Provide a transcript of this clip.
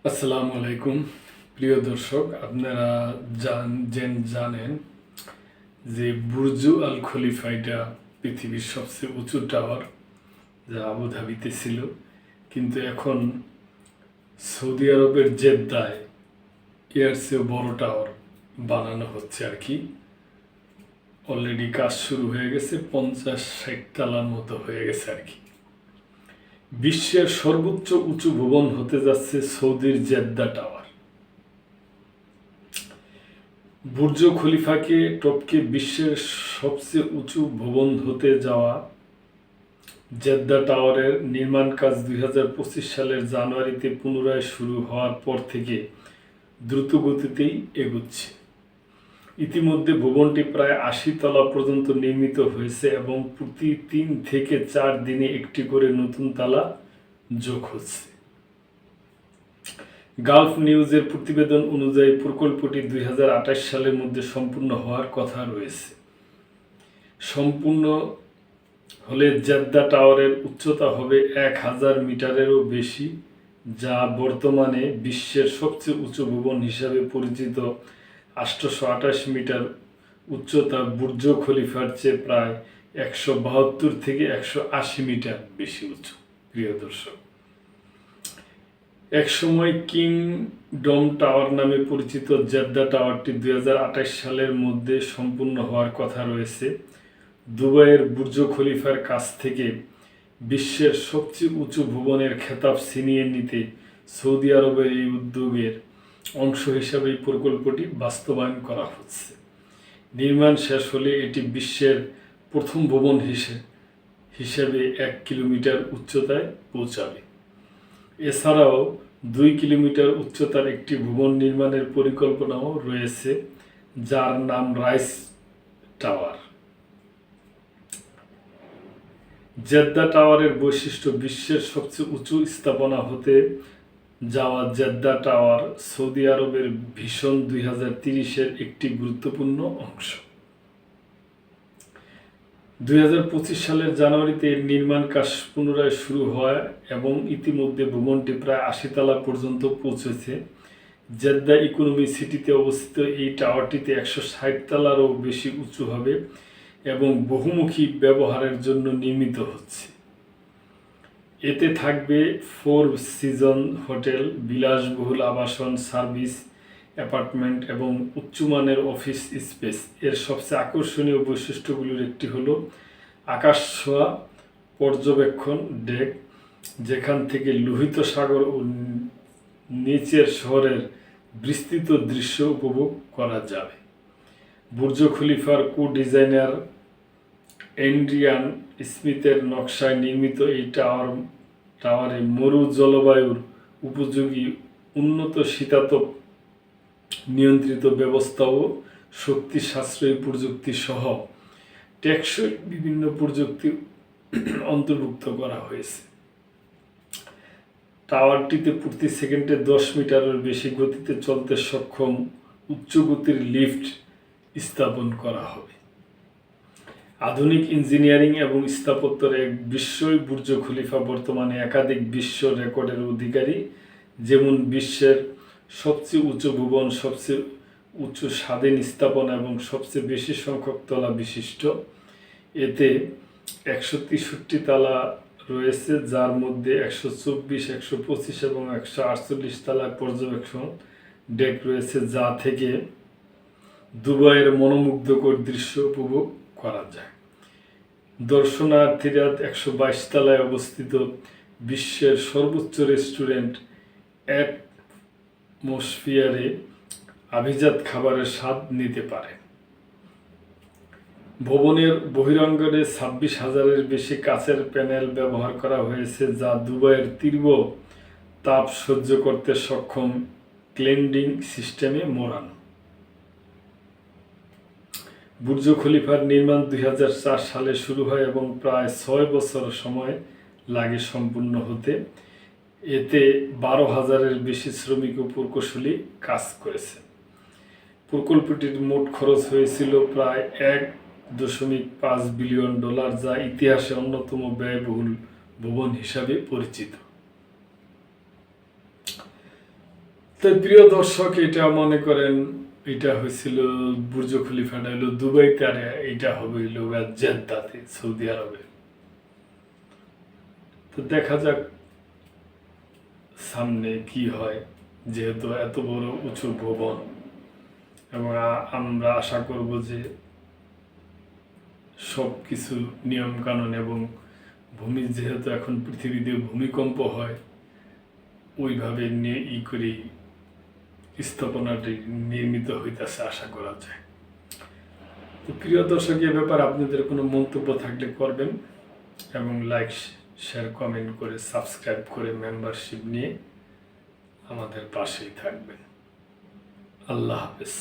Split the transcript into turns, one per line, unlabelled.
আসসালামু আলাইকুম প্রিয় দর্শক, আপনারা জানেন যে বুর্জ আল খলিফা এটা পৃথিবীর সবচেয়ে উঁচু টাওয়ার, যা আবুধাবিতে ছিল। কিন্তু এখন সৌদি আরবের জেদ্দায় এর চেয়েও বড় টাওয়ার বানানো হচ্ছে আর কি। অলরেডি কাজ শুরু হয়ে গেছে, 50-60 তলার মতো হয়ে গেছে আর কি। বিশ্বের সর্বোচ্চ উঁচু ভবন হতে যাচ্ছে সৌদির জেদ্দা টাওয়ার। বুর্জ খলিফাকে টপকে বিশ্বের সবচেয়ে উঁচু ভবন হতে যাওয়া জেদ্দা টাওয়ারের নির্মাণ কাজ 2025 সালের জানুয়ারিতে পুনরায় শুরু হওয়ার পর থেকে দ্রুত গতিতেই এগুচ্ছে। ইতিমধ্যে ভবনটি প্রায় 80 তলা পর্যন্ত নির্মিত হয়েছে এবং প্রতি 3 থেকে 4 দিনে একটি করে নতুন তালা যোগ হচ্ছে। গালফ নিউজের প্রতিবেদন অনুযায়ী প্রকল্পটি 2028 সালের মধ্যে সম্পূর্ণ হওয়ার কথা রয়েছে। সম্পূর্ণ হলে জেদ্দা টাওয়ারের উচ্চতা হবে 1000 মিটারেরও বেশি, যা বর্তমানে বিশ্বের সবচেয়ে উঁচু ভবন হিসাবে পরিচিত 828 মিটার উচ্চতা বুর্জ খলিফার চেয়ে প্রায় 172 থেকে 180 মিটার বেশি উঁচু। প্রিয় দর্শক, একসময় কিংডম টাওয়ার নামে পরিচিত জেদ্দা টাওয়ারটি 2028 সালের মধ্যে সম্পূর্ণ হওয়ার কথা রয়েছে। দুবাইয়ের বুর্জ খলিফার কাছ থেকে বিশ্বের সবচেয়ে উঁচু ভবনের খেতাব ছিনিয়ে নিতে সৌদি আরবের এই উদ্যোগের অংশ হিসাবে এই প্রকল্পটি বাস্তবায়ন করা হচ্ছে। নির্মাণ শেষ হলে এটি বিশ্বের প্রথম ভবন হিসেবে 1 কিলোমিটার উচ্চতায় পৌঁছাবে। এছাড়াও 2 কিলোমিটার উচ্চতার একটি ভবন নির্মাণের পরিকল্পনাও রয়েছে, যার নাম রাইস টাওয়ার। জেদ্দা টাওয়ারের বৈশিষ্ট্য: বিশ্বের সবচেয়ে উঁচু স্থাপনা হতে যাওয়া জেদ্দা টাওয়ার সৌদি আরবের ভিশন 2030-এর একটি গুরুত্বপূর্ণ অংশ। 2025 সালের জানুয়ারিতে এর নির্মাণ কাজ পুনরায় শুরু হয় এবং ইতিমধ্যে ভবনটি প্রায় 80 তলা পর্যন্ত পৌঁছেছে। জেদ্দা ইকোনমি সিটিতে অবস্থিত এই টাওয়ারটিতে 160 তলারও বেশি উঁচু হবে এবং বহুমুখী ব্যবহারের জন্য নির্মিত হচ্ছে। এতে থাকবে 4 সিজন হোটেল, বিলাসবহুল আবাসন, সার্ভিস অ্যাপার্টমেন্ট এবং উচ্চমানের অফিস স্পেস। এর সবচেয়ে আকর্ষণীয় বৈশিষ্ট্যগুলির একটি হলো আকাশ ছোঁয়া পর্যবেক্ষণ ডেক, যেখান থেকে লোহিত সাগর ও নিচের শহরের বিস্তৃত দৃশ্য উপভোগ করা যাবে। বুর্জ খলিফার ডিজাইনার এন্ড্রিয়ান স্মিথের নকশায় নির্মিত এই টাওয়ারে মরু জলবায়ুর উপযোগী উন্নত শীতাতপ নিয়ন্ত্রিত ব্যবস্থা ও শক্তি সাশ্রয়ী প্রযুক্তি সহ টেকসই বিভিন্ন প্রযুক্তি অন্তর্ভুক্ত করা হয়েছে। টাওয়ারটিতে প্রতি সেকেন্ডে 10 মিটারের বেশি গতিতে চলতে সক্ষম উচ্চ গতির লিফট স্থাপন করা হবে। আধুনিক ইঞ্জিনিয়ারিং এবং স্থাপত্যের এক বিস্ময় বুর্জ খলিফা বর্তমানে একাধিক বিশ্ব রেকর্ডের অধিকারী, যেমন বিশ্বের সবচেয়ে উঁচু ভবন, সবচেয়ে উঁচু স্বাধীন স্থাপনা এবং সবচেয়ে বেশি সংখ্যক তলা বিশিষ্ট। এতে 163 তলা রয়েছে, যার মধ্যে 124, 125 এবং 148 তলার পর্যবেক্ষণ ডেক রয়েছে, যা থেকে দুবাইয়ের মনোমুগ্ধকর দৃশ্য উপভোগ করা যায়। দর্শনার্থীরা 122 তলায় অবস্থিত বিশ্বের সর্বোচ্চ রেস্টুরেন্ট অ্যাটমসফিয়ারে আভিজাত খাবারের স্বাদ নিতে পারে। ভবনের বহিরঙ্গনে 26,000-এর বেশি কাচের প্যানেল ব্যবহার করা হয়েছে, যা দুবাইয়ের তীব্র তাপ সহ্য করতে সক্ষম ক্লেন্ডিং সিস্টেমে মোড়ানো। বুর্জ খলিফার নির্মাণ 2004 সালে শুরু হয় এবং প্রায় 6 বছর সময় লাগে সম্পূর্ণ হতে। এতে 12,000-এর বেশি শ্রমিক ও প্রকৌশলী কাজ করেছে। প্রকল্পটির মোট খরচ হয়েছিল প্রায় $1.5 বিলিয়ন, যা ইতিহাসে অন্যতম ব্যয়বহুল ভবন হিসাবে পরিচিত। তো প্রিয় দর্শক, এটা মনে করেন এটা হয়েছিল বুর্জ খলিফাটা হলো দুবাইতে, আর এটা হবে হইলো জেদ্দাতে, সৌদি আরবে। তো দেখা যাক সামনে কি হয়, যেহেতু এত বড় উঁচু ভবন, এবং আমরা আশা করব যে সব কিছু নিয়ম কানুন এবং ভূমি, যেহেতু এখন পৃথিবীতে ভূমিকম্প হয়, ওইভাবে নিয়ে করেই স্থাপনাটি নির্মিত হইতেছে আশা করা যায়। তো প্রিয় দর্শক, এ ব্যাপারে আপনাদের কোনো মন্তব্য থাকলে করবেন, এবং লাইক, শেয়ার, কমেন্ট করে, সাবস্ক্রাইব করে মেম্বারশিপ নিয়ে আমাদের পাশেই থাকবেন। আল্লাহ হাফেজ।